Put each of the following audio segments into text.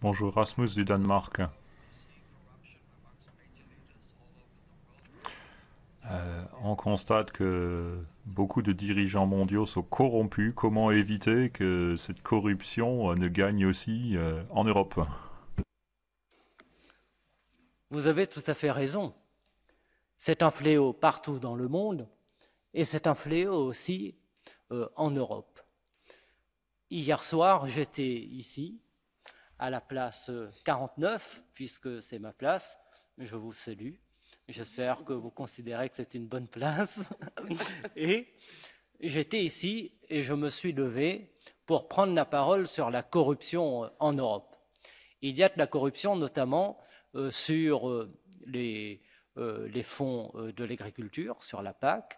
Bonjour, Rasmus du Danemark. On constate que beaucoup de dirigeants mondiaux sont corrompus. Comment éviter que cette corruption ne gagne aussi en Europe? Vous avez tout à fait raison. C'est un fléau partout dans le monde et c'est un fléau aussi en Europe. Hier soir, j'étais ici, à la place 49, puisque c'est ma place. Je vous salue. J'espère que vous considérez que c'est une bonne place. Et j'étais ici et je me suis levé pour prendre la parole sur la corruption en Europe. Il y a de la corruption notamment sur les fonds de l'agriculture, sur la PAC,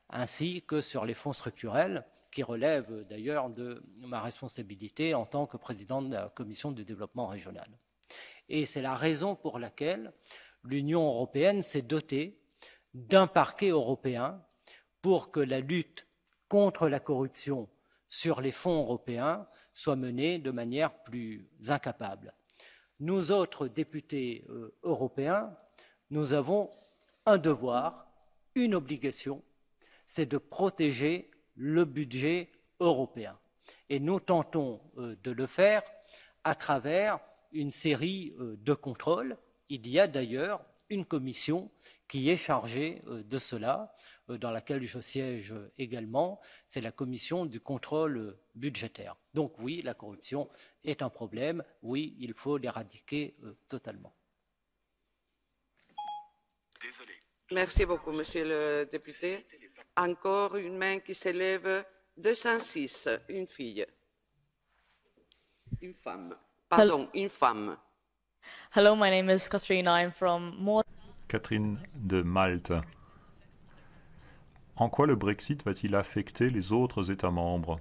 ainsi que sur les fonds structurels, qui relèvent d'ailleurs de ma responsabilité en tant que président de la Commission du développement régional. Et c'est la raison pour laquelle l'Union européenne s'est dotée d'un parquet européen pour que la lutte contre la corruption sur les fonds européens soit menée de manière plus incapable. Nous autres députés européens, nous avons un devoir, une obligation, c'est de protéger le budget européen. Et nous tentons de le faire à travers une série de contrôles. Il y a d'ailleurs une commission qui est chargée de cela, dans laquelle je siège également, c'est la commission du contrôle budgétaire. Donc oui, la corruption est un problème, oui, il faut l'éradiquer totalement. Désolé. Merci beaucoup, Monsieur le député. Encore une main qui s'élève. 206, une fille. Une femme. Pardon, une femme. Hello, my name is Katrina. I'm from Malta. Catherine de Malte. En quoi le Brexit va-t-il affecter les autres États membres?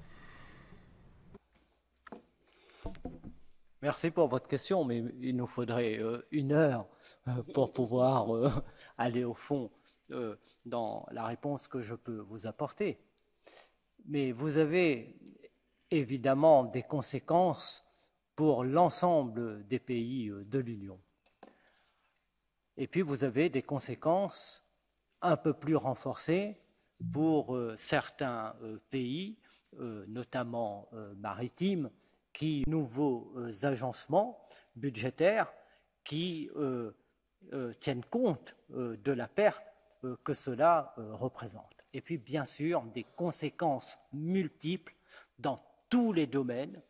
Merci pour votre question, mais il nous faudrait une heure pour pouvoir aller au fond dans la réponse que je peux vous apporter. Mais vous avez évidemment des conséquences pour l'ensemble des pays de l'Union. Et puis vous avez des conséquences un peu plus renforcées pour certains pays, notamment maritimes, qui nouveaux agencements budgétaires qui tiennent compte de la perte que cela représente. Et puis, bien sûr, des conséquences multiples dans tous les domaines,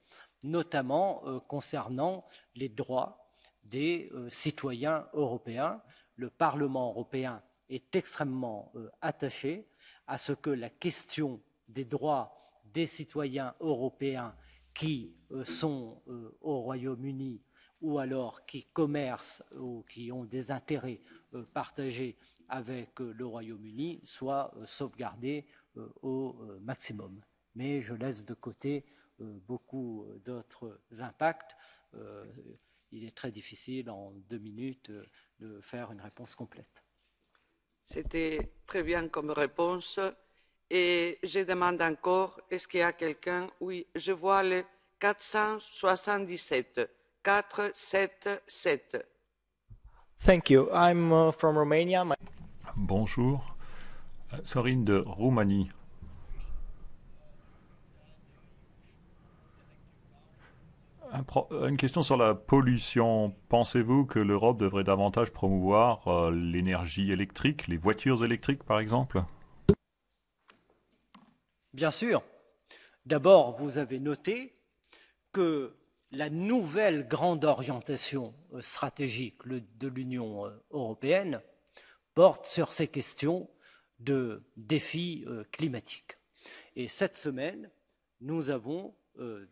notamment concernant les droits des citoyens européens. Le Parlement européen est extrêmement attaché à ce que la question des droits des citoyens européens qui sont au Royaume-Uni ou alors qui commercent ou qui ont des intérêts partagés avec le Royaume-Uni soit sauvegardée au maximum. Mais je laisse de côté beaucoup d'autres impacts. Il est très difficile en 2 minutes de faire une réponse complète. C'était très bien comme réponse. Et je demande encore, est-ce qu'il y a quelqu'un? Oui, je vois le 477. 477. Thank you. I'm from Romania. Bonjour, Sorine de Roumanie. Une question sur la pollution. Pensez-vous que l'Europe devrait davantage promouvoir l'énergie électrique, les voitures électriques par exemple? Bien sûr. D'abord, vous avez noté que la nouvelle grande orientation stratégique de l'Union européenne porte sur ces questions de défis climatiques. Et cette semaine, nous avons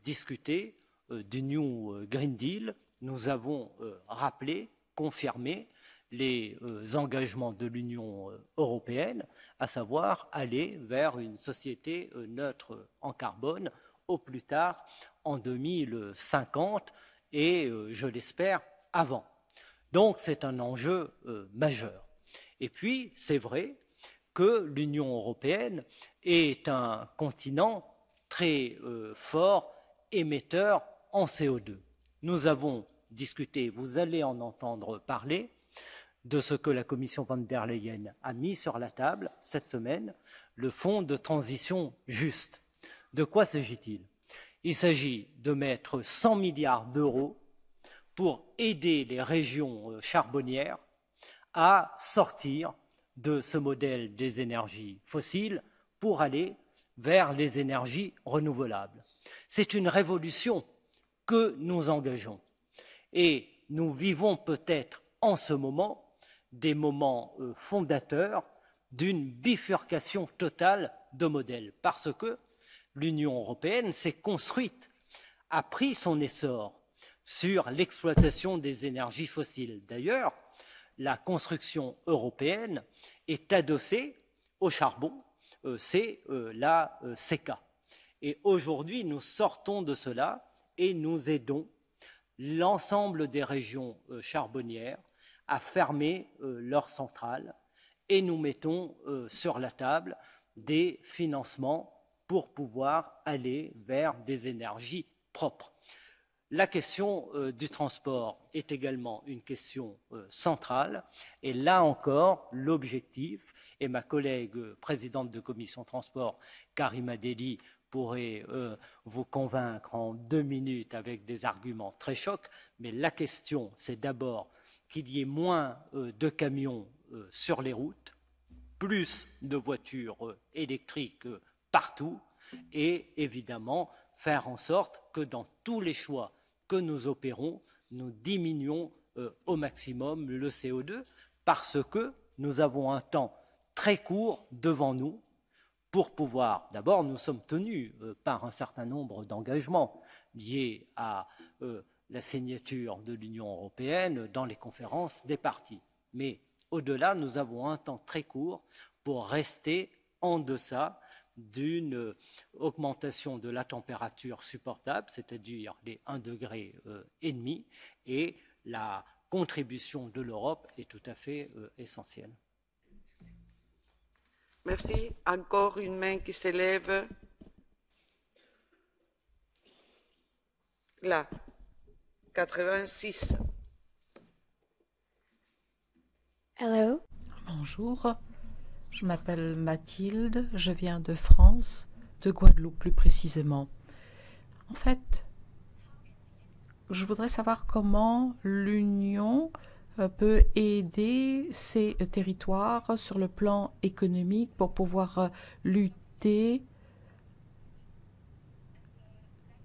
discuté du New Green Deal, nous avons rappelé, confirmé les engagements de l'Union européenne, à savoir aller vers une société neutre en carbone au plus tard en 2050 et, je l'espère, avant. Donc c'est un enjeu majeur. Et puis, c'est vrai que l'Union européenne est un continent très fort émetteur en CO2. Nous avons discuter, vous allez en entendre parler, de ce que la Commission von der Leyen a mis sur la table cette semaine, le Fonds de transition juste. De quoi s'agit-il? Il s'agit de mettre 100 milliards d'euros pour aider les régions charbonnières à sortir de ce modèle des énergies fossiles pour aller vers les énergies renouvelables. C'est une révolution que nous engageons. Et nous vivons peut-être en ce moment des moments fondateurs d'une bifurcation totale de modèles, parce que l'Union européenne s'est construite, a pris son essor sur l'exploitation des énergies fossiles. D'ailleurs, la construction européenne est adossée au charbon, c'est la CECA. Et aujourd'hui, nous sortons de cela et nous aidons l'ensemble des régions charbonnières à fermer leurs centrales et nous mettons sur la table des financements pour pouvoir aller vers des énergies propres. La question du transport est également une question centrale et là encore, l'objectif, et ma collègue présidente de commission transport, Karima Delli, pourrait vous convaincre en 2 minutes avec des arguments très chocs, mais la question, c'est d'abord qu'il y ait moins de camions sur les routes, plus de voitures électriques partout, et évidemment faire en sorte que dans tous les choix que nous opérons, nous diminuons au maximum le CO2, parce que nous avons un temps très court devant nous pour pouvoir, d'abord, nous sommes tenus par un certain nombre d'engagements liés à la signature de l'Union européenne dans les conférences des parties. Mais au-delà, nous avons un temps très court pour rester en deçà d'une augmentation de la température supportable, c'est-à-dire les 1,5 degré, et la contribution de l'Europe est tout à fait essentielle. Merci. Encore une main qui s'élève. Là, 86. Hello. Bonjour, je m'appelle Mathilde, je viens de France, de Guadeloupe plus précisément. En fait, je voudrais savoir comment l'Union peut aider ces territoires sur le plan économique pour pouvoir lutter,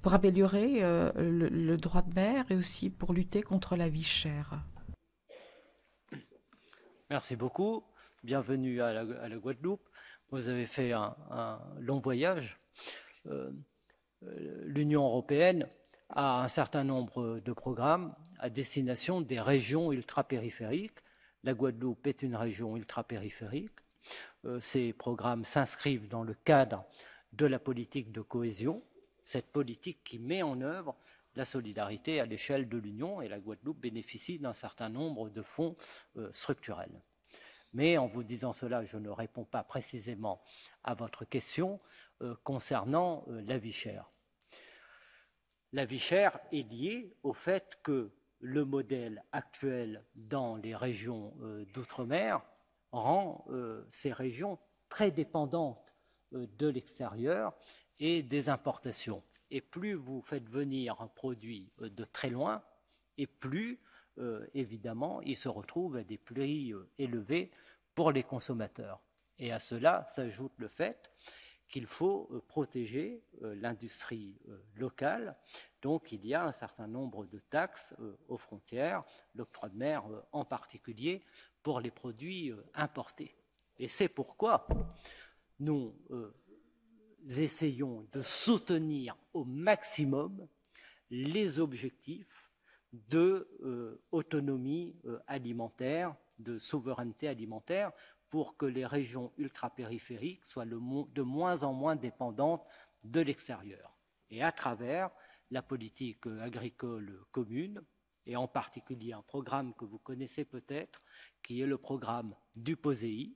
pour améliorer le droit de mer et aussi pour lutter contre la vie chère. Merci beaucoup. Bienvenue à la Guadeloupe. Vous avez fait un long voyage. L'Union européenne a un certain nombre de programmes à destination des régions ultrapériphériques. La Guadeloupe est une région ultrapériphérique. Ces programmes s'inscrivent dans le cadre de la politique de cohésion, cette politique qui met en œuvre la solidarité à l'échelle de l'Union, et la Guadeloupe bénéficie d'un certain nombre de fonds structurels. Mais en vous disant cela, je ne réponds pas précisément à votre question concernant la vie chère. La vie chère est liée au fait que le modèle actuel dans les régions d'outre-mer rend ces régions très dépendantes de l'extérieur et des importations. Et plus vous faites venir un produit de très loin, et plus, évidemment, il se retrouve à des prix élevés pour les consommateurs. Et à cela s'ajoute le fait qu'il faut protéger l'industrie locale. Donc il y a un certain nombre de taxes aux frontières, l'octroi de mer en particulier, pour les produits importés. Et c'est pourquoi nous essayons de soutenir au maximum les objectifs d'autonomie alimentaire, de souveraineté alimentaire, pour que les régions ultrapériphériques soient de moins en moins dépendantes de l'extérieur. Et à travers la politique agricole commune, et en particulier un programme que vous connaissez peut-être, qui est le programme du POSEI,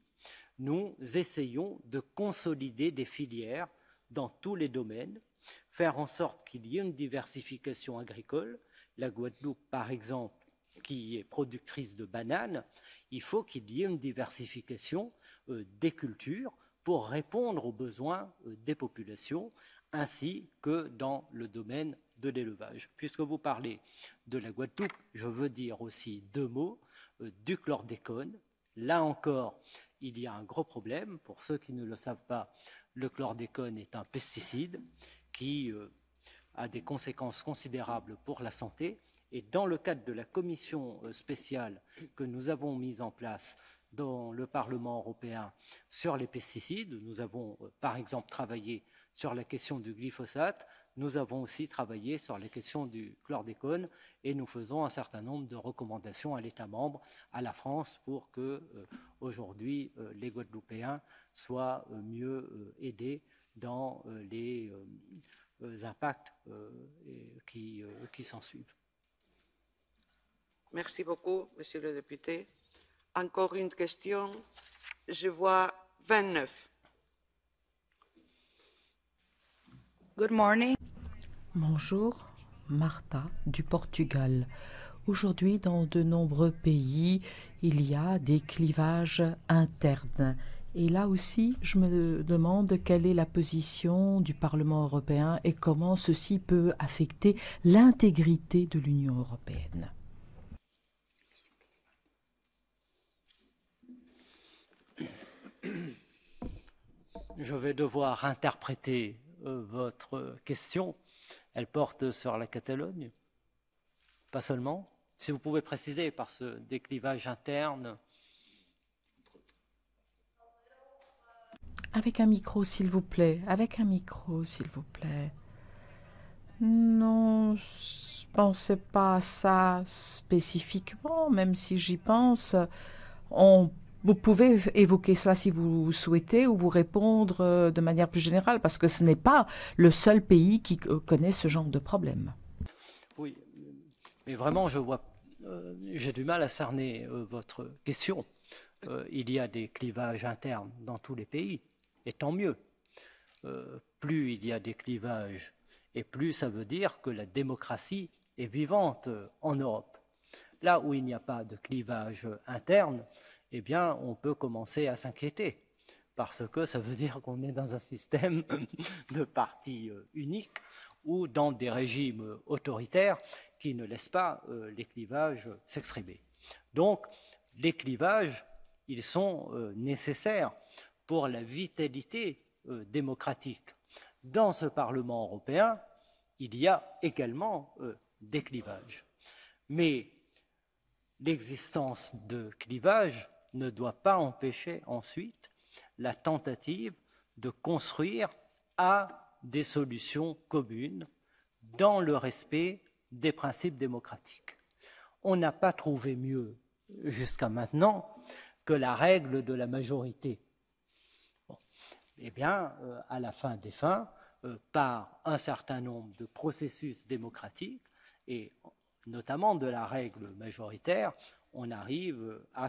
nous essayons de consolider des filières dans tous les domaines, faire en sorte qu'il y ait une diversification agricole. la Guadeloupe, par exemple, qui est productrice de bananes, il faut qu'il y ait une diversification des cultures pour répondre aux besoins des populations, ainsi que dans le domaine de l'élevage. Puisque vous parlez de la Guadeloupe, je veux dire aussi 2 mots du chlordécone. Là encore, il y a un gros problème. Pour ceux qui ne le savent pas, le chlordécone est un pesticide qui a des conséquences considérables pour la santé. Et dans le cadre de la commission spéciale que nous avons mise en place dans le Parlement européen sur les pesticides, nous avons par exemple travaillé sur la question du glyphosate, nous avons aussi travaillé sur les questions du chlordécone et nous faisons un certain nombre de recommandations à l'État membre, à la France, pour que aujourd'hui les Guadeloupéens soient mieux aidés dans les impacts qui s'ensuivent. Merci beaucoup, Monsieur le député. Encore une question. Je vois 29. Good morning. Bonjour, Martha du Portugal. Aujourd'hui, dans de nombreux pays, il y a des clivages internes. Et là aussi, je me demande quelle est la position du Parlement européen et comment ceci peut affecter l'intégrité de l'Union européenne. Je vais devoir interpréter votre question. Elle porte sur la Catalogne, pas seulement. Si vous pouvez préciser par ce déclivage interne. Avec un micro, s'il vous plaît. Avec un micro, s'il vous plaît. Non, je ne pensais pas à ça spécifiquement, même si j'y pense. Vous pouvez évoquer cela si vous souhaitez ou vous répondre de manière plus générale, parce que ce n'est pas le seul pays qui connaît ce genre de problème. Oui, mais vraiment, j'ai du mal à cerner votre question. Il y a des clivages internes dans tous les pays, et tant mieux. Plus il y a des clivages, et plus ça veut dire que la démocratie est vivante en Europe. Là où il n'y a pas de clivage interne, eh bien, on peut commencer à s'inquiéter, parce que ça veut dire qu'on est dans un système de parti unique ou dans des régimes autoritaires qui ne laissent pas les clivages s'exprimer. Donc, les clivages, ils sont nécessaires pour la vitalité démocratique. Dans ce Parlement européen, il y a également des clivages. Mais l'existence de clivages ne doit pas empêcher ensuite la tentative de construire à des solutions communes dans le respect des principes démocratiques. On n'a pas trouvé mieux jusqu'à maintenant que la règle de la majorité. Bon. Eh bien, à la fin des fins, par un certain nombre de processus démocratiques, et notamment de la règle majoritaire, on arrive à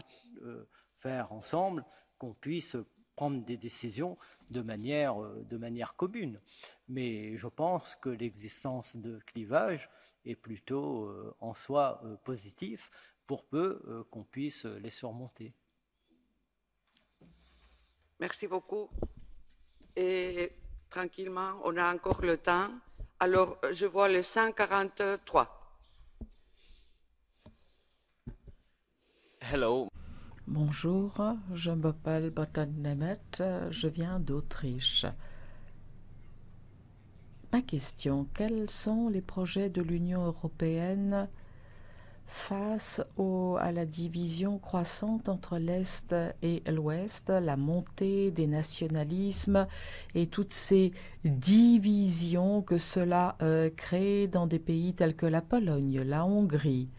faire ensemble qu'on puisse prendre des décisions de manière commune. Mais je pense que l'existence de clivages est plutôt en soi positif pour peu qu'on puisse les surmonter. Merci beaucoup. Et tranquillement, on a encore le temps. Alors, je vois le 143. Hello. Bonjour, je m'appelle Batan Nemet, je viens d'Autriche. Ma question, quels sont les projets de l'Union européenne face à la division croissante entre l'Est et l'Ouest, la montée des nationalismes et toutes ces divisions que cela crée dans des pays tels que la Pologne, la Hongrie?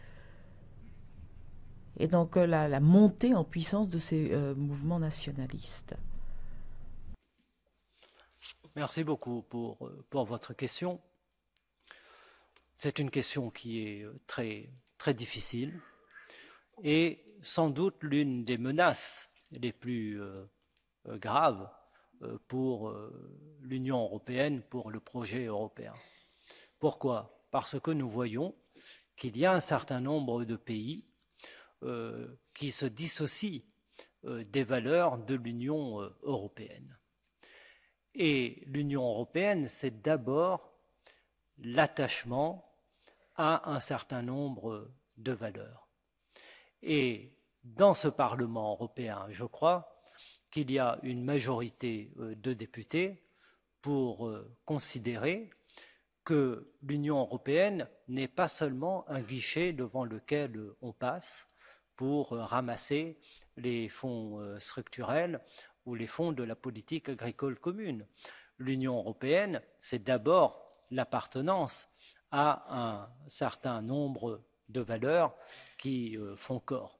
Et donc la montée en puissance de ces mouvements nationalistes. Merci beaucoup pour votre question. C'est une question qui est très, très difficile et sans doute l'une des menaces les plus graves pour l'Union européenne, pour le projet européen. Pourquoi? Parce que nous voyons qu'il y a un certain nombre de pays qui se dissocient des valeurs de l'Union européenne. Et l'Union européenne, c'est d'abord l'attachement à un certain nombre de valeurs. Et dans ce Parlement européen, je crois qu'il y a une majorité de députés pour considérer que l'Union européenne n'est pas seulement un guichet devant lequel on passe pour ramasser les fonds structurels ou les fonds de la politique agricole commune. L'Union européenne, c'est d'abord l'appartenance à un certain nombre de valeurs qui font corps.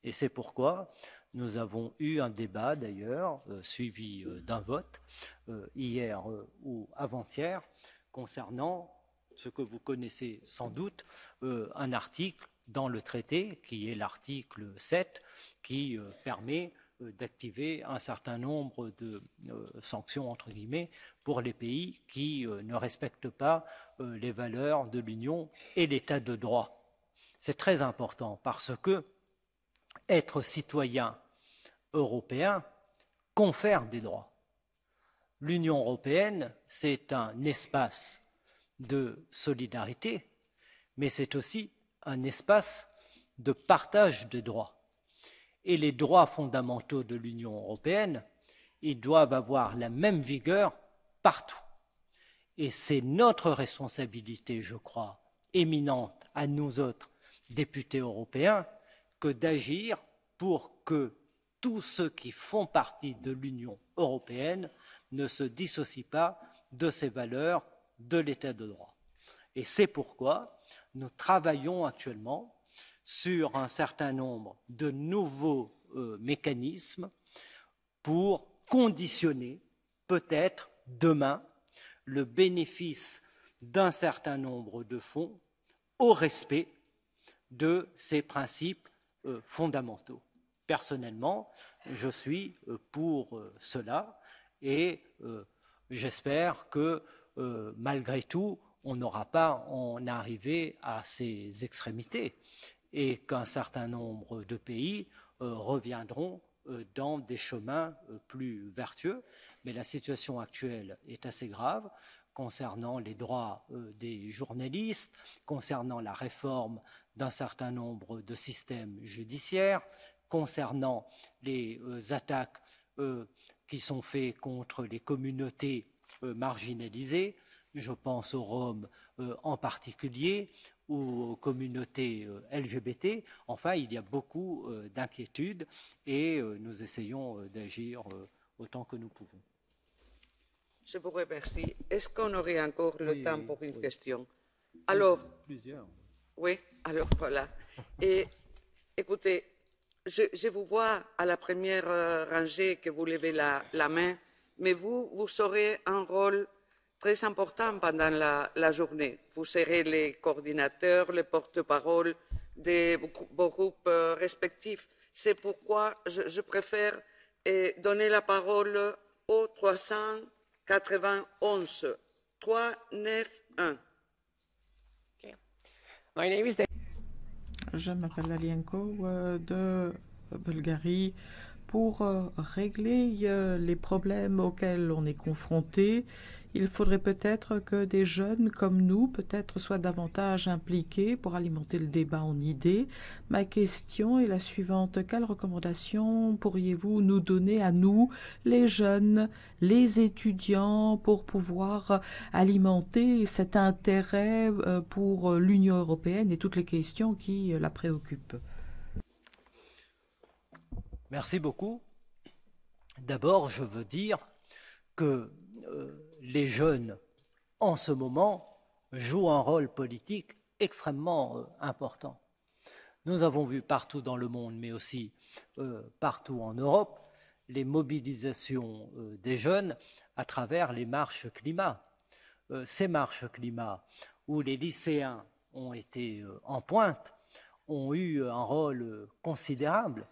Et c'est pourquoi nous avons eu un débat d'ailleurs, suivi d'un vote, hier ou avant-hier, concernant ce que vous connaissez sans doute, un article dans le traité, qui est l'article 7, qui permet d'activer un certain nombre de sanctions, entre guillemets, pour les pays qui ne respectent pas les valeurs de l'Union et l'état de droit. C'est très important parce que être citoyen européen confère des droits. L'Union européenne, c'est un espace de solidarité, mais c'est aussi un espace de partage de droits. Et les droits fondamentaux de l'Union européenne, ils doivent avoir la même vigueur partout. Et c'est notre responsabilité, je crois, éminente à nous autres députés européens, que d'agir pour que tous ceux qui font partie de l'Union européenne ne se dissocient pas de ces valeurs de l'état de droit. Et c'est pourquoi nous travaillons actuellement sur un certain nombre de nouveaux mécanismes pour conditionner peut-être demain le bénéfice d'un certain nombre de fonds au respect de ces principes fondamentaux. Personnellement, je suis pour cela et j'espère que malgré tout, on n'aura pas en arrivé à ces extrémités et qu'un certain nombre de pays reviendront dans des chemins plus vertueux. Mais la situation actuelle est assez grave concernant les droits des journalistes, concernant la réforme d'un certain nombre de systèmes judiciaires, concernant les attaques qui sont faites contre les communautés marginalisées. Je pense aux Roms en particulier, ou aux communautés LGBT. Enfin, il y a beaucoup d'inquiétudes et nous essayons d'agir autant que nous pouvons. Je vous remercie. Est-ce qu'on aurait encore le temps pour une question? Alors, plusieurs. Oui, alors voilà. Et écoutez, je vous vois à la première rangée que vous levez la main, mais vous aurez un rôle très important pendant la journée. Vous serez les coordinateurs, les porte-parole de vos groupes respectifs. C'est pourquoi je préfère donner la parole au 391. 391. My name is Je m'appelle Alienko de Bulgarie. Pour régler les problèmes auxquels on est confronté, il faudrait peut-être que des jeunes comme nous, peut-être, soient davantage impliqués pour alimenter le débat en idées. Ma question est la suivante. Quelles recommandations pourriez-vous nous donner à nous, les jeunes, les étudiants, pour pouvoir alimenter cet intérêt pour l'Union européenne et toutes les questions qui la préoccupent? Merci beaucoup. D'abord, je veux dire que les jeunes, en ce moment, jouent un rôle politique extrêmement important. Nous avons vu partout dans le monde, mais aussi partout en Europe, les mobilisations des jeunes à travers les marches climat. Ces marches climat, où les lycéens ont été en pointe, ont eu un rôle considérable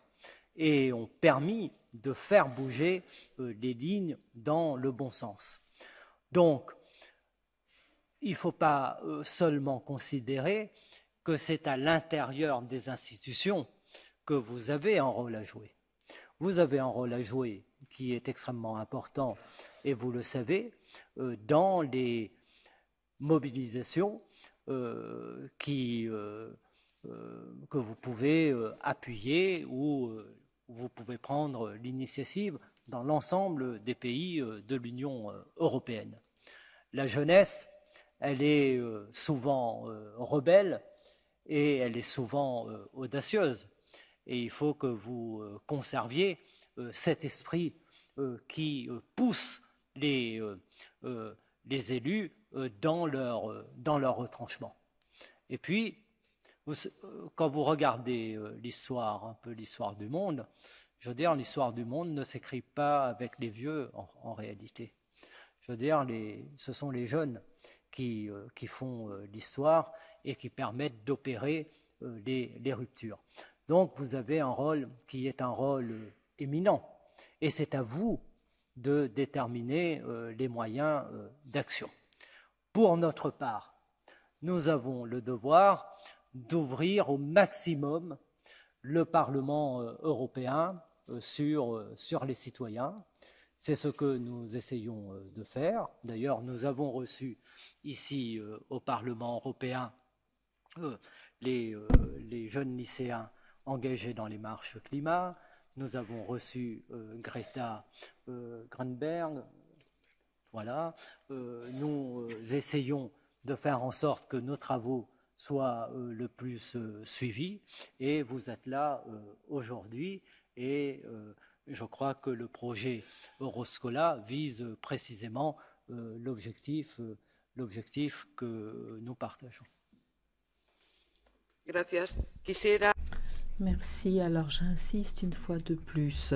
et ont permis de faire bouger les lignes dans le bon sens. Donc, il ne faut pas seulement considérer que c'est à l'intérieur des institutions que vous avez un rôle à jouer. Vous avez un rôle à jouer qui est extrêmement important, et vous le savez, dans les mobilisations que vous pouvez appuyer ou vous pouvez prendre l'initiative dans l'ensemble des pays de l'Union européenne. La jeunesse, elle est souvent rebelle et elle est souvent audacieuse. Et il faut que vous conserviez cet esprit qui pousse les élus dans leur retranchement. Et puis, quand vous regardez l'histoire, un peu l'histoire du monde, je veux dire, l'histoire du monde ne s'écrit pas avec les vieux en réalité. Je veux dire, ce sont les jeunes qui font l'histoire et qui permettent d'opérer les ruptures. Donc, vous avez un rôle qui est un rôle éminent. Et c'est à vous de déterminer les moyens d'action. Pour notre part, nous avons le devoir d'ouvrir au maximum le Parlement européen sur les citoyens. C'est ce que nous essayons de faire. D'ailleurs, nous avons reçu ici au Parlement européen les jeunes lycéens engagés dans les marches climat. Nous avons reçu Greta Thunberg. Voilà. Nous essayons de faire en sorte que nos travaux soient le plus suivis. Et vous êtes là aujourd'hui. Et je crois que le projet Euroscola vise précisément l'objectif que nous partageons. Gracias. Quisiera... Merci. Alors j'insiste une fois de plus,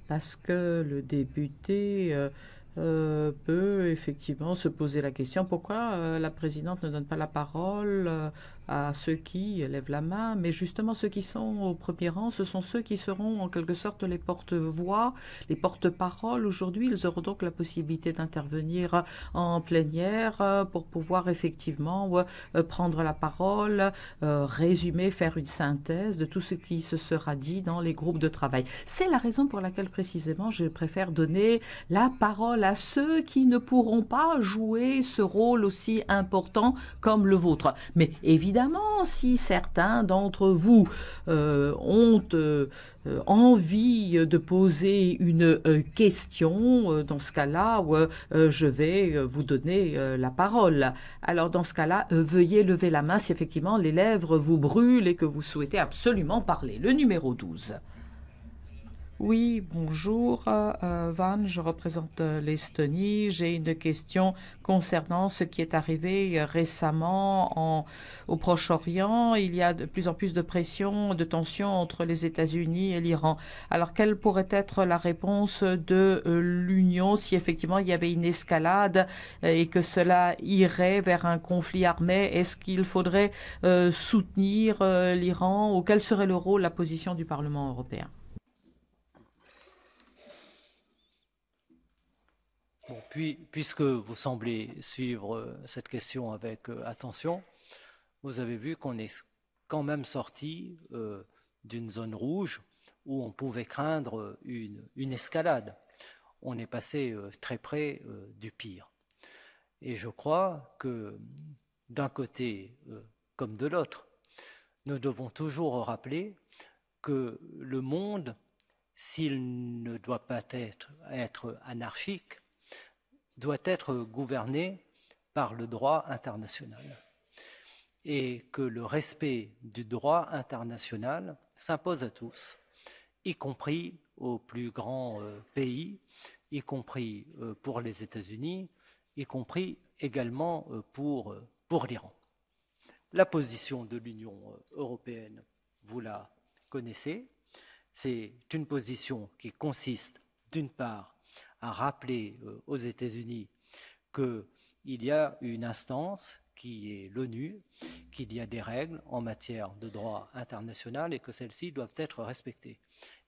parce que le député peut effectivement se poser la question pourquoi la présidente ne donne pas la parole à ceux qui lèvent la main, mais justement ceux qui sont au premier rang, ce sont ceux qui seront en quelque sorte les porte-voix, les porte-paroles. Aujourd'hui, ils auront donc la possibilité d'intervenir en plénière pour pouvoir effectivement prendre la parole, résumer, faire une synthèse de tout ce qui se sera dit dans les groupes de travail. C'est la raison pour laquelle précisément je préfère donner la parole à ceux qui ne pourront pas jouer ce rôle aussi important comme le vôtre. Mais évidemment, si certains d'entre vous ont envie de poser une question, dans ce cas-là, je vais vous donner la parole. Alors dans ce cas-là, veuillez lever la main si effectivement les lèvres vous brûlent et que vous souhaitez absolument parler. Le numéro 12. Oui, bonjour, Van, je représente l'Estonie. J'ai une question concernant ce qui est arrivé récemment au Proche-Orient. Il y a de plus en plus de pression, de tensions entre les États-Unis et l'Iran. Alors, quelle pourrait être la réponse de l'Union si effectivement il y avait une escalade et que cela irait vers un conflit armé? Est-ce qu'il faudrait soutenir l'Iran ou quel serait le rôle, la position du Parlement européen? Bon, puisque vous semblez suivre cette question avec attention, vous avez vu qu'on est quand même sorti d'une zone rouge où on pouvait craindre une escalade. On est passé très près du pire. Et je crois que d'un côté comme de l'autre, nous devons toujours rappeler que le monde, s'il ne doit pas être anarchique, doit être gouverné par le droit international et que le respect du droit international s'impose à tous, y compris aux plus grands pays, y compris pour les États-Unis, y compris également pour l'Iran. La position de l'Union européenne, vous la connaissez, c'est une position qui consiste d'une part à rappeler aux États-Unis qu'il y a une instance qui est l'ONU, qu'il y a des règles en matière de droit international et que celles-ci doivent être respectées.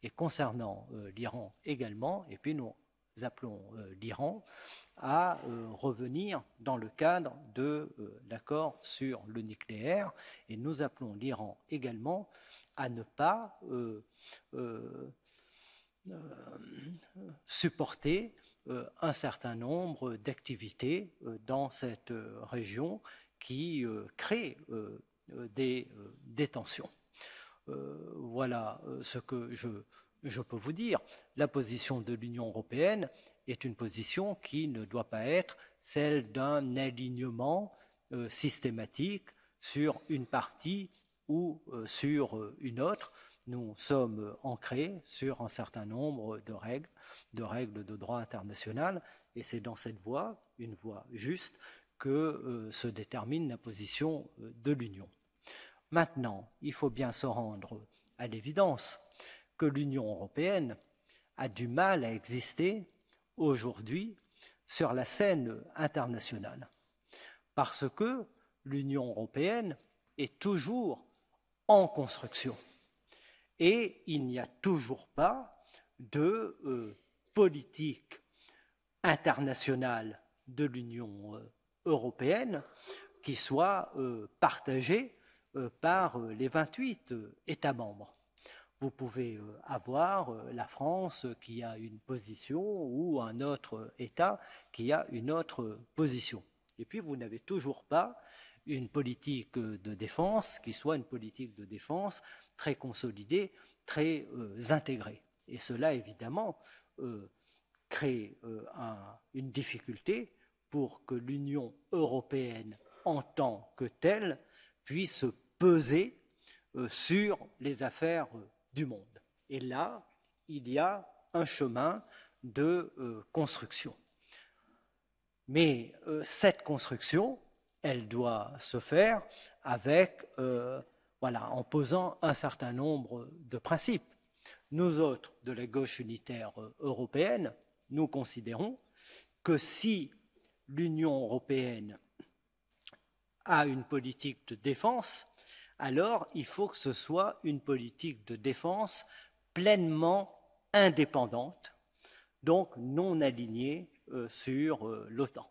Et concernant l'Iran également, et puis nous appelons l'Iran à revenir dans le cadre de l'accord sur le nucléaire. Et nous appelons l'Iran également à ne pas supporter un certain nombre d'activités dans cette région qui créent des tensions. Voilà ce que je peux vous dire. La position de l'Union européenne est une position qui ne doit pas être celle d'un alignement systématique sur une partie ou sur une autre. Nous sommes ancrés sur un certain nombre de règles de droit international, et c'est dans cette voie, une voie juste, que se détermine la position de l'Union. Maintenant, il faut bien se rendre à l'évidence que l'Union européenne a du mal à exister aujourd'hui sur la scène internationale, parce que l'Union européenne est toujours en construction et il n'y a toujours pas de politique internationale de l'Union européenne qui soit partagée par les 28 États membres. Vous pouvez avoir la France qui a une position ou un autre État qui a une autre position. Et puis vous n'avez toujours pas une politique de défense qui soit une politique de défense très consolidée, très intégrée. Et cela, évidemment, crée une difficulté pour que l'Union européenne, en tant que telle, puisse peser sur les affaires du monde. Et là, il y a un chemin de construction. Mais cette construction, elle doit se faire avec, en posant un certain nombre de principes. Nous autres, de la gauche unitaire européenne, nous considérons que si l'Union européenne a une politique de défense, alors il faut que ce soit une politique de défense pleinement indépendante, donc non alignée sur l'OTAN.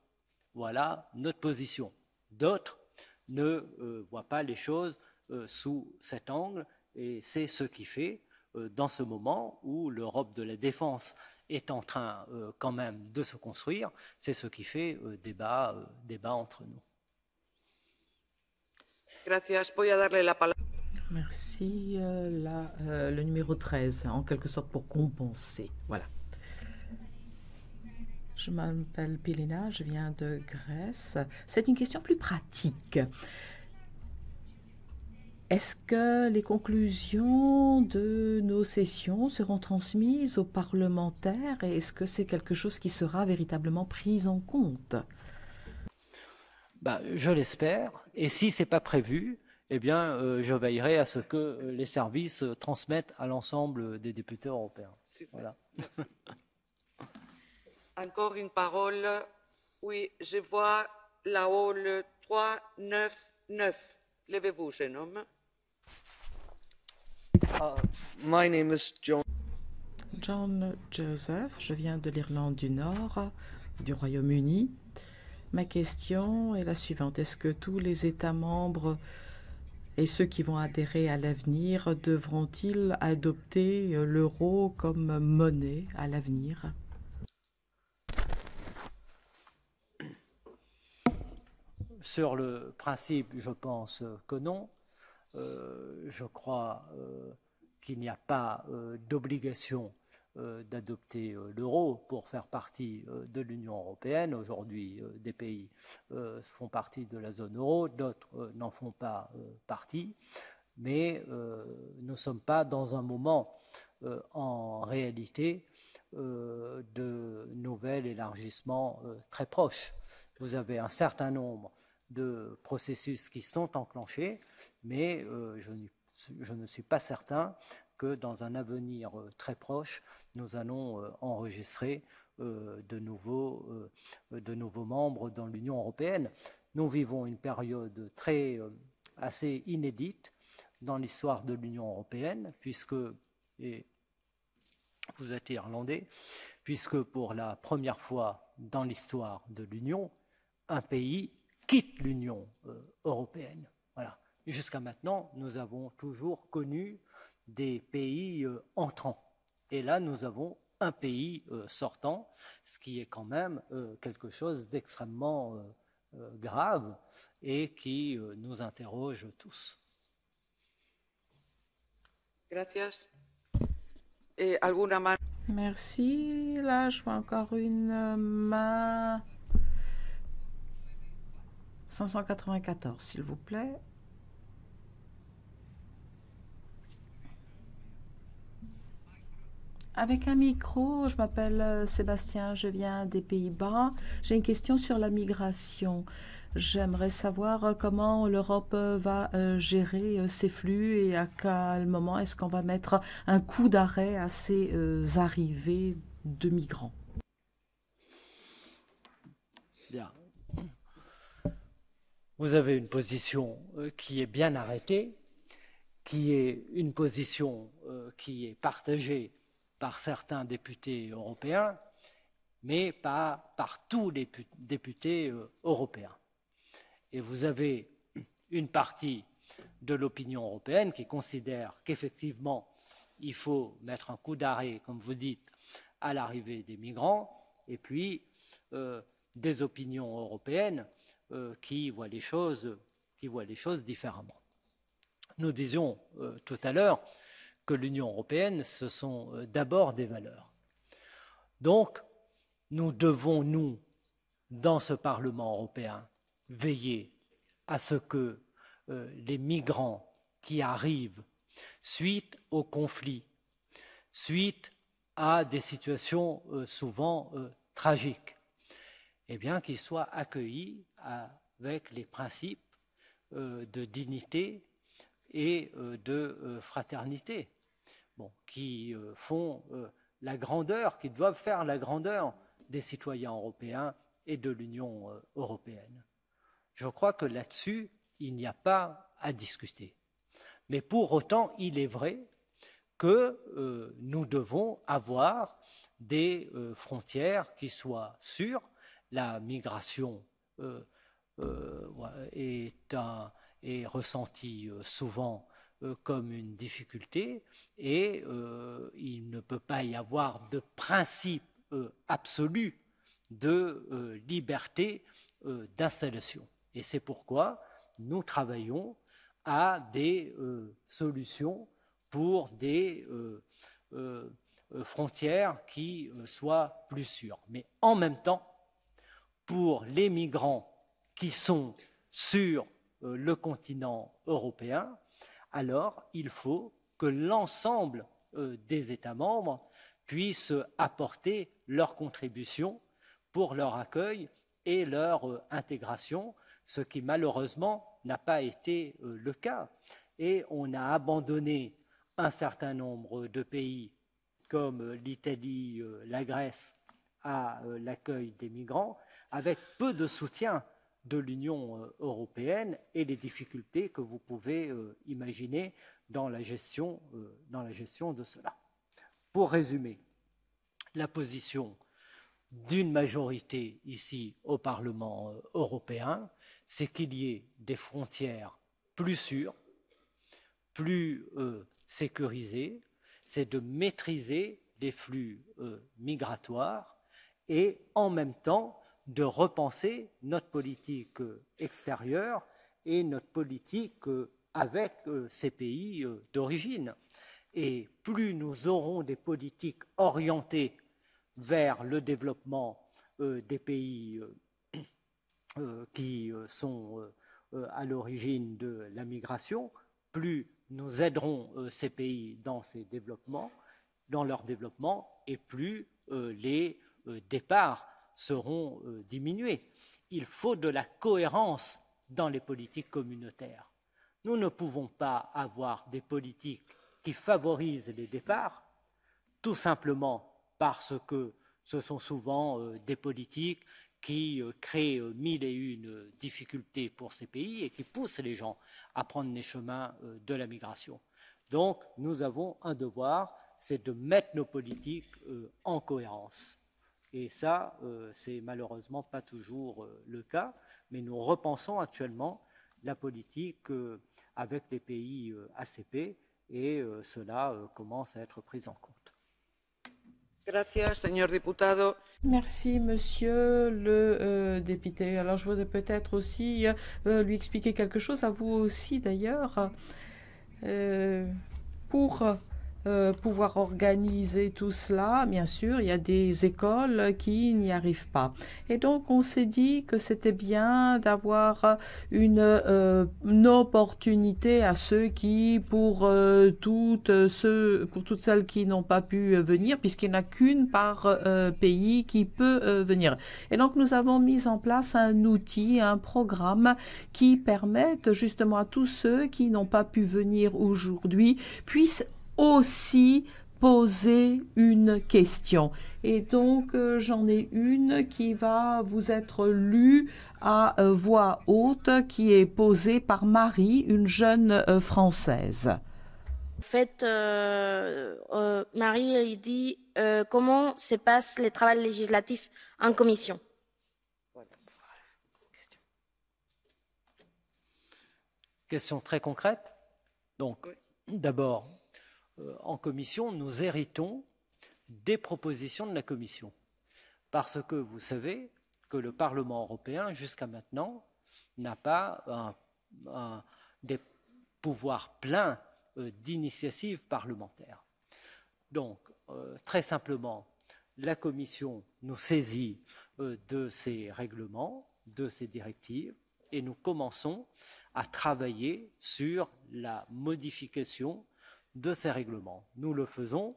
Voilà notre position. D'autres ne voient pas les choses sous cet angle, et c'est ce qui fait, dans ce moment où l'Europe de la défense est en train quand même de se construire, c'est ce qui fait débat entre nous. Gracias. Voy a darle la palabra. Merci. Le numéro 13, en quelque sorte pour compenser. Voilà. Je m'appelle Pilina, je viens de Grèce. C'est une question plus pratique. Est-ce que les conclusions de nos sessions seront transmises aux parlementaires et est-ce que c'est quelque chose qui sera véritablement pris en compte? Je l'espère. Et si ce n'est pas prévu, eh bien, je veillerai à ce que les services transmettent à l'ensemble des députés européens. Super. Voilà. Encore une parole. Oui, je vois la hall 399. Levez-vous, jeune homme. My name is John. John Joseph, je viens de l'Irlande du Nord, du Royaume-Uni. Ma question est la suivante. Est-ce que tous les États membres et ceux qui vont adhérer à l'avenir devront-ils adopter l'euro comme monnaie à l'avenir? Sur le principe, je pense que non. Je crois qu'il n'y a pas d'obligation d'adopter l'euro pour faire partie de l'Union européenne. Aujourd'hui, des pays font partie de la zone euro, d'autres n'en font pas partie. Mais nous ne sommes pas dans un moment, en réalité, de nouvel élargissement très proche. Vous avez un certain nombre de processus qui sont enclenchés, mais je ne suis pas certain que dans un avenir très proche, nous allons enregistrer de nouveaux membres dans l'Union européenne. Nous vivons une période assez inédite dans l'histoire de l'Union européenne, puisque, et vous êtes irlandais, puisque pour la première fois dans l'histoire de l'Union, un pays quitte l'Union européenne. Voilà. Jusqu'à maintenant, nous avons toujours connu des pays entrants. Et là, nous avons un pays sortant, ce qui est quand même quelque chose d'extrêmement grave et qui nous interroge tous. Gracias. Et alguna main? Merci. Là, je vois encore une main. 594, s'il vous plaît. Avec un micro, je m'appelle Sébastien, je viens des Pays-Bas. J'ai une question sur la migration. J'aimerais savoir comment l'Europe va gérer ces flux et à quel moment est-ce qu'on va mettre un coup d'arrêt à ces arrivées de migrants. Bien. Vous avez une position qui est bien arrêtée, qui est une position qui est partagée par certains députés européens, mais pas par tous les députés européens. Et vous avez une partie de l'opinion européenne qui considère qu'effectivement, il faut mettre un coup d'arrêt, comme vous dites, à l'arrivée des migrants, et puis des opinions européennes qui voient les choses différemment. Nous disions tout à l'heure que l'Union européenne, ce sont d'abord des valeurs. Donc, nous devons, nous, dans ce Parlement européen, veiller à ce que les migrants qui arrivent suite aux conflits, suite à des situations souvent tragiques, eh bien, qu'ils soient accueillis avec les principes de dignité et de fraternité, qui font la grandeur, qui doivent faire la grandeur des citoyens européens et de l'Union européenne. Je crois que là-dessus, il n'y a pas à discuter. Mais pour autant, il est vrai que nous devons avoir des frontières qui soient sûres. La migration est ressentie souvent comme une difficulté et il ne peut pas y avoir de principe absolu de liberté d'installation. Et c'est pourquoi nous travaillons à des solutions pour des frontières qui soient plus sûres. Mais en même temps, pour les migrants qui sont sur le continent européen, alors il faut que l'ensemble des États membres puissent apporter leur contribution pour leur accueil et leur intégration, ce qui malheureusement n'a pas été le cas. Et on a abandonné un certain nombre de pays comme l'Italie, la Grèce, à l'accueil des migrants, avec peu de soutien de l'Union européenne et les difficultés que vous pouvez imaginer dans la gestion de cela. Pour résumer, la position d'une majorité ici au Parlement européen, c'est qu'il y ait des frontières plus sûres, plus sécurisées, c'est de maîtriser les flux migratoires et en même temps de repenser notre politique extérieure et notre politique avec ces pays d'origine. Et plus nous aurons des politiques orientées vers le développement des pays qui sont à l'origine de la migration, plus nous aiderons ces pays dans leur développement, et plus les départs seront diminués. Il faut de la cohérence dans les politiques communautaires. Nous ne pouvons pas avoir des politiques qui favorisent les départs, tout simplement parce que ce sont souvent des politiques qui créent mille et une difficultés pour ces pays et qui poussent les gens à prendre les chemins de la migration. Donc, nous avons un devoir c'est de mettre nos politiques en cohérence. Et ça, c'est malheureusement pas toujours le cas, mais nous repensons actuellement la politique avec les pays ACP et cela commence à être pris en compte. Gracias, señor diputado. Merci, monsieur le député. Alors, je voudrais peut-être aussi lui expliquer quelque chose, à vous aussi d'ailleurs, pour pouvoir organiser tout cela. Bien sûr, il y a des écoles qui n'y arrivent pas. Et donc, on s'est dit que c'était bien d'avoir une opportunité à ceux qui, pour toutes celles qui n'ont pas pu venir, puisqu'il n'y en a qu'une par pays qui peut venir. Et donc, nous avons mis en place un outil, un programme qui permette justement à tous ceux qui n'ont pas pu venir aujourd'hui puissent aussi poser une question. Et donc, j'en ai une qui va vous être lue à voix haute, qui est posée par Marie, une jeune Française. En fait, Marie, il dit comment se passe le travail législatif en commission. Question très concrète. Donc, d'abord, en commission, nous héritons des propositions de la Commission. Parce que vous savez que le Parlement européen, jusqu'à maintenant, n'a pas des pouvoirs pleins d'initiative parlementaire. Donc, très simplement, la Commission nous saisit de ces règlements, de ces directives, et nous commençons à travailler sur la modification de ces règlements. Nous le faisons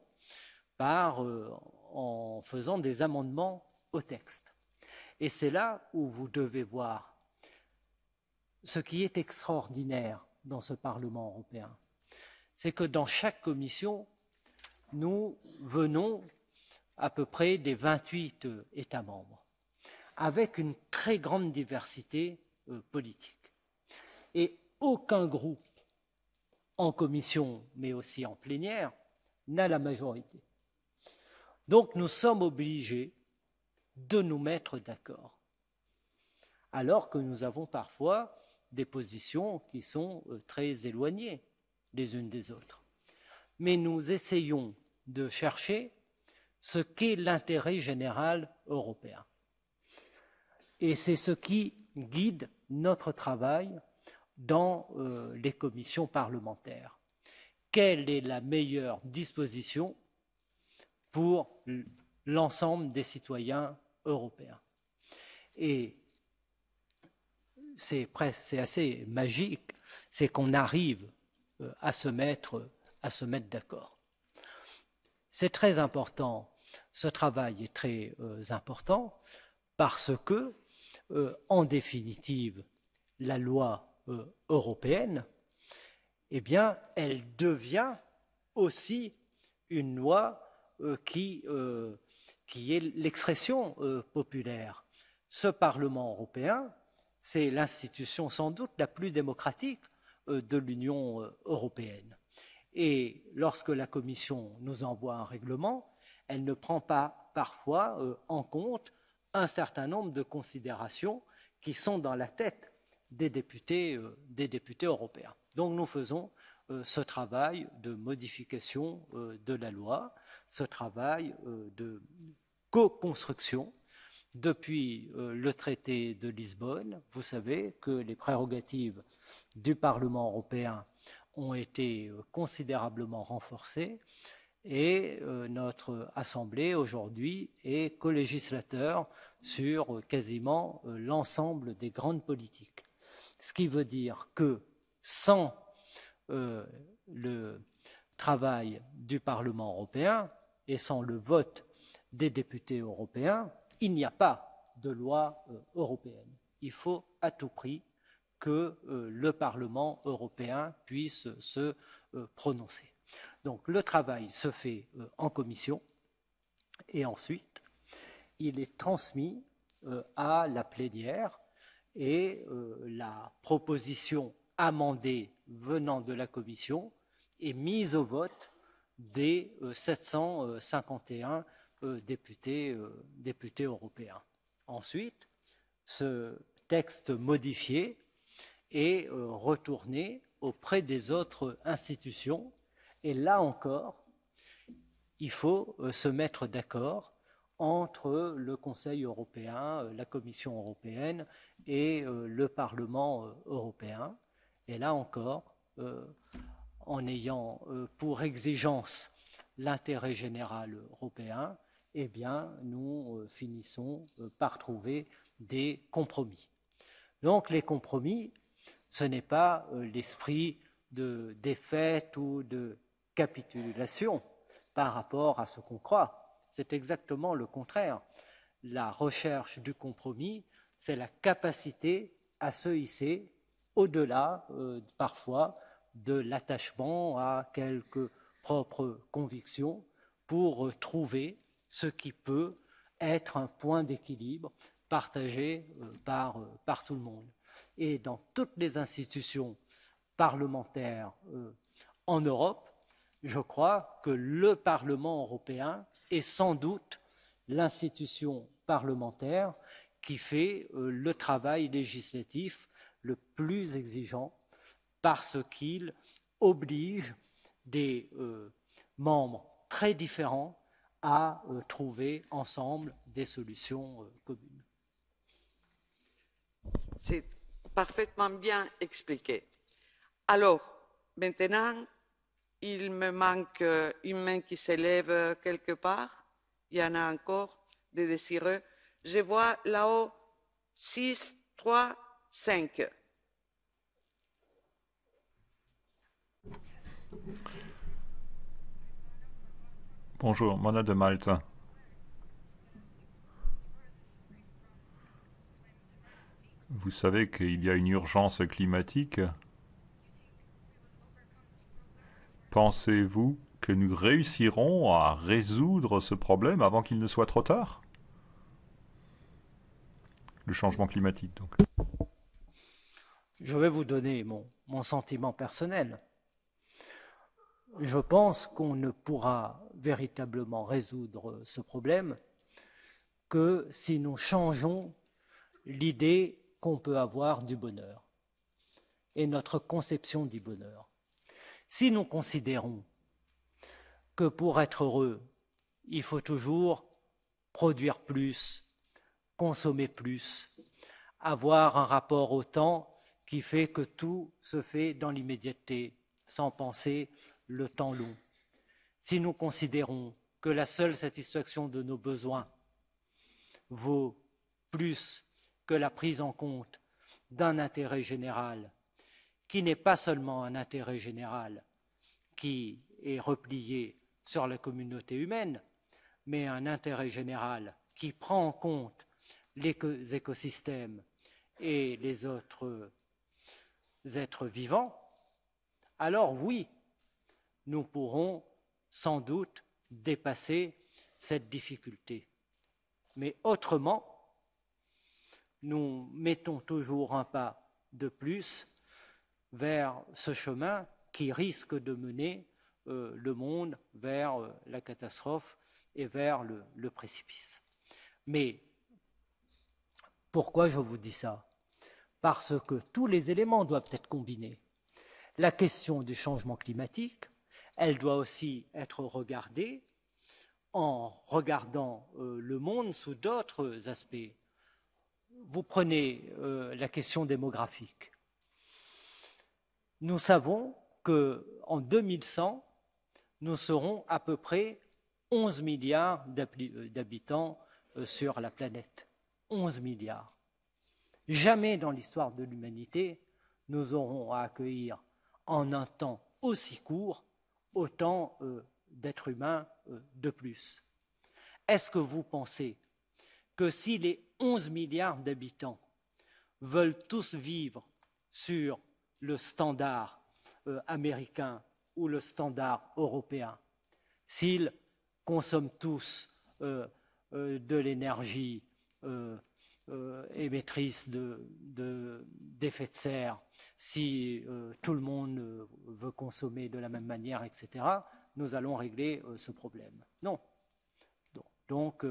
en faisant des amendements au texte. Et c'est là où vous devez voir ce qui est extraordinaire dans ce Parlement européen. C'est que dans chaque commission, nous venons à peu près des 28 États membres, avec une très grande diversité politique. Et aucun groupe en commission, mais aussi en plénière, n'a la majorité. Donc nous sommes obligés de nous mettre d'accord, alors que nous avons parfois des positions qui sont très éloignées les unes des autres. Mais nous essayons de chercher ce qu'est l'intérêt général européen. Et c'est ce qui guide notre travail dans les commissions parlementaires. Quelle est la meilleure disposition pour l'ensemble des citoyens européens? Et c'est assez magique, c'est qu'on arrive à se mettre d'accord. C'est très important, ce travail est très important parce que, en définitive, la loi européenne, eh bien, elle devient aussi une loi qui est l'expression populaire. Ce Parlement européen, c'est l'institution sans doute la plus démocratique de l'Union européenne. Et lorsque la Commission nous envoie un règlement, elle ne prend pas parfois en compte un certain nombre de considérations qui sont dans la tête des députés européens. Donc nous faisons ce travail de modification de la loi, ce travail de co-construction. Depuis le traité de Lisbonne, vous savez que les prérogatives du Parlement européen ont été considérablement renforcées et notre Assemblée aujourd'hui est colégislateur sur quasiment l'ensemble des grandes politiques. Ce qui veut dire que sans le travail du Parlement européen et sans le vote des députés européens, il n'y a pas de loi européenne. Il faut à tout prix que le Parlement européen puisse se prononcer. Donc le travail se fait en commission et ensuite il est transmis à la plénière et la proposition amendée venant de la commission est mise au vote des 751 députés européens. Ensuite, ce texte modifié est retourné auprès des autres institutions et là encore, il faut se mettre d'accord entre le Conseil européen, la Commission européenne et le Parlement européen. Et là encore, en ayant pour exigence l'intérêt général européen, eh bien, nous finissons par trouver des compromis. Donc, les compromis, ce n'est pas l'esprit de défaite ou de capitulation par rapport à ce qu'on croit. C'est exactement le contraire. La recherche du compromis, c'est la capacité à se hisser au-delà, parfois, de l'attachement à quelques propres convictions pour trouver ce qui peut être un point d'équilibre partagé par tout le monde. Et dans toutes les institutions parlementaires en Europe, je crois que le Parlement européen est sans doute l'institution parlementaire qui fait le travail législatif le plus exigeant parce qu'il oblige des membres très différents à trouver ensemble des solutions communes. C'est parfaitement bien expliqué. Alors, maintenant, il me manque une main qui s'élève quelque part. Il y en a encore des désireux. Je vois là-haut 6, 3, 5. Bonjour, Mona de Malte. Vous savez qu'il y a une urgence climatique. Pensez-vous que nous réussirons à résoudre ce problème avant qu'il ne soit trop tard? Le changement climatique, donc. Je vais vous donner mon sentiment personnel. Je pense qu'on ne pourra véritablement résoudre ce problème que si nous changeons l'idée qu'on peut avoir du bonheur et notre conception du bonheur. Si nous considérons que pour être heureux, il faut toujours produire plus, consommer plus, avoir un rapport au temps qui fait que tout se fait dans l'immédiateté, sans penser le temps long. Si nous considérons que la seule satisfaction de nos besoins vaut plus que la prise en compte d'un intérêt général, qui n'est pas seulement un intérêt général qui est replié sur la communauté humaine, mais un intérêt général qui prend en compte les écosystèmes et les autres êtres vivants, alors oui, nous pourrons sans doute dépasser cette difficulté. Mais autrement, nous mettons toujours un pas de plus vers ce chemin qui risque de mener le monde vers la catastrophe et vers le précipice. Mais pourquoi je vous dis ça? Parce que tous les éléments doivent être combinés. La question du changement climatique, elle doit aussi être regardée en regardant le monde sous d'autres aspects. Vous prenez la question démographique. Nous savons qu'en 2100, nous serons à peu près 11 milliards d'habitants sur la planète. 11 milliards. Jamais dans l'histoire de l'humanité, nous aurons à accueillir en un temps aussi court autant d'êtres humains de plus. Est-ce que vous pensez que si les 11 milliards d'habitants veulent tous vivre sur le standard américain ou le standard européen, s'ils consomment tous de l'énergie émettrice d'effet de serre, si tout le monde veut consommer de la même manière, etc., nous allons régler ce problème. Non. Donc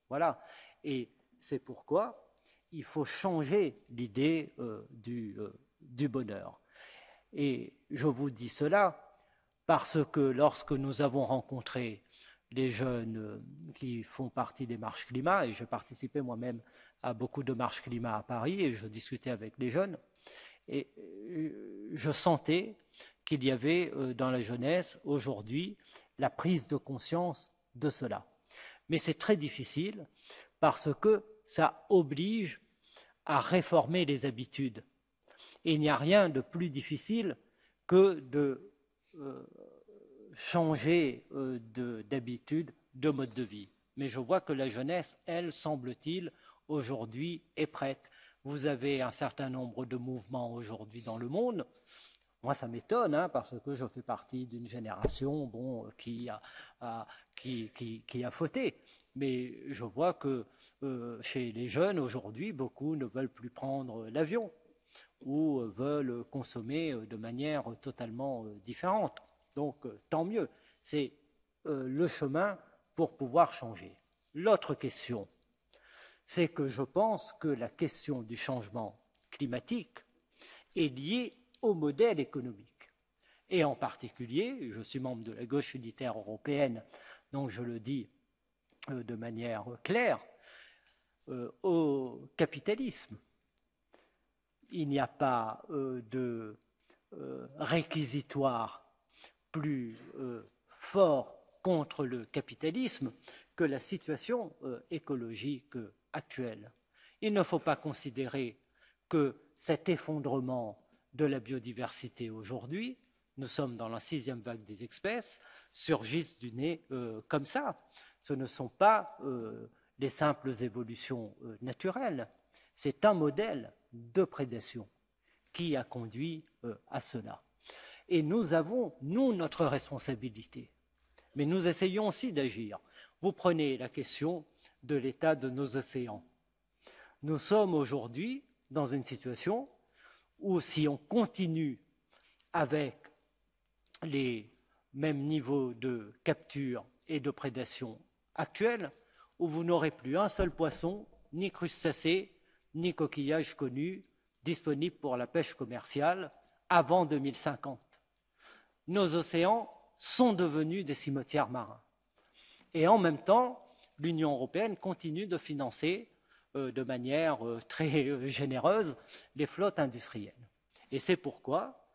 voilà. Et c'est pourquoi il faut changer l'idée du bonheur. Et je vous dis cela parce que lorsque nous avons rencontré les jeunes qui font partie des marches climat, et je participais moi-même à beaucoup de marches climat à Paris, et je discutais avec les jeunes, et je sentais qu'il y avait dans la jeunesse aujourd'hui la prise de conscience de cela. Mais c'est très difficile parce que ça oblige à réformer les habitudes. Et il n'y a rien de plus difficile que de changer d'habitude, de mode de vie. Mais je vois que la jeunesse, elle, semble-t-il, aujourd'hui est prête. Vous avez un certain nombre de mouvements aujourd'hui dans le monde. Moi, ça m'étonne, hein, parce que je fais partie d'une génération qui a fauté. Mais je vois que chez les jeunes, aujourd'hui, beaucoup ne veulent plus prendre l'avion ou veulent consommer de manière totalement différente. Donc, tant mieux. C'est le chemin pour pouvoir changer. L'autre question, c'est que je pense que la question du changement climatique est liée au modèle économique. Et en particulier, je suis membre de la gauche unitaire européenne, donc je le dis de manière claire, au capitalisme. Il n'y a pas de réquisitoire plus fort contre le capitalisme que la situation écologique actuelle. Il ne faut pas considérer que cet effondrement de la biodiversité aujourd'hui, nous sommes dans la 6e vague des espèces, surgissent du nez comme ça. Ce ne sont pas les simples évolutions naturelles, c'est un modèle de prédation qui a conduit à cela. Et nous avons, nous, notre responsabilité. Mais nous essayons aussi d'agir. Vous prenez la question de l'état de nos océans. Nous sommes aujourd'hui dans une situation où si on continue avec les mêmes niveaux de capture et de prédation actuels, où vous n'aurez plus un seul poisson, ni crustacé, ni coquillage connu, disponible pour la pêche commerciale avant 2050. Nos océans sont devenus des cimetières marins. Et en même temps, l'Union européenne continue de financer de manière très généreuse les flottes industrielles. Et c'est pourquoi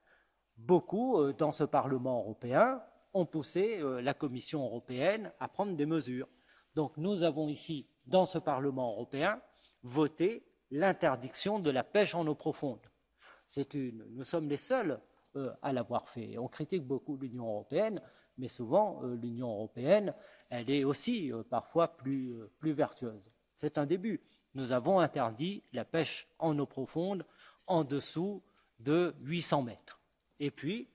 beaucoup dans ce Parlement européen ont poussé la Commission européenne à prendre des mesures. Donc nous avons ici, dans ce Parlement européen, voté l'interdiction de la pêche en eau profonde. Nous sommes les seuls à l'avoir fait. On critique beaucoup l'Union européenne, mais souvent l'Union européenne, elle est aussi parfois plus vertueuse. C'est un début. Nous avons interdit la pêche en eau profonde en dessous de 800 mètres. Et puis,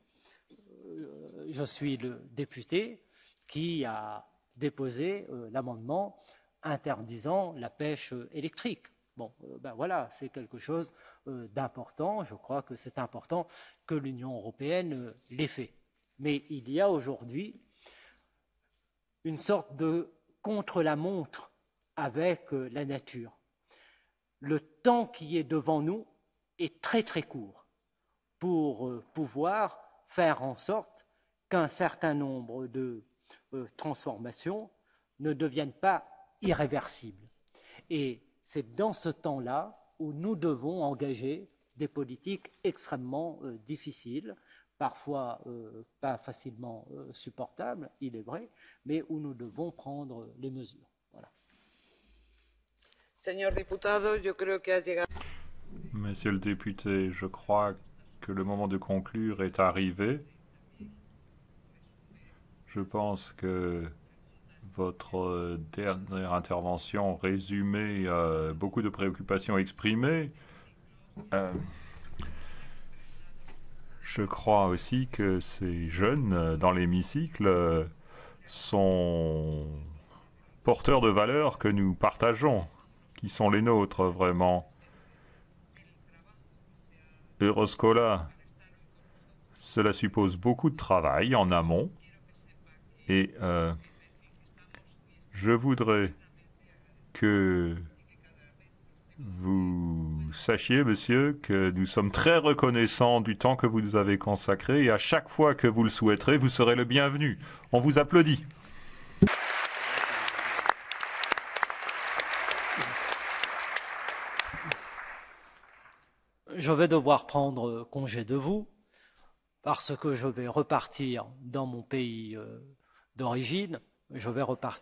je suis le député qui a déposé l'amendement interdisant la pêche électrique. Bon, voilà, c'est quelque chose d'important. Je crois que c'est important que l'Union européenne l'ait fait. Mais il y a aujourd'hui une sorte de contre-la-montre avec la nature. Le temps qui est devant nous est très très court pour pouvoir faire en sorte qu'un certain nombre de transformations ne deviennent pas irréversibles. Et c'est dans ce temps-là où nous devons engager des politiques extrêmement difficiles, parfois pas facilement supportables, il est vrai, mais où nous devons prendre les mesures. Voilà. Señor diputado, yo creo que ha llegado. Monsieur le député, je crois que le moment de conclure est arrivé. Je pense que votre dernière intervention résumait beaucoup de préoccupations exprimées. Je crois aussi que ces jeunes dans l'hémicycle sont porteurs de valeurs que nous partageons, qui sont les nôtres vraiment. Euroscola, cela suppose beaucoup de travail en amont. Et je voudrais que vous sachiez, monsieur, que nous sommes très reconnaissants du temps que vous nous avez consacré et à chaque fois que vous le souhaiterez, vous serez le bienvenu. On vous applaudit. Je vais devoir prendre congé de vous parce que je vais repartir dans mon pays d'origine. Je vais repartir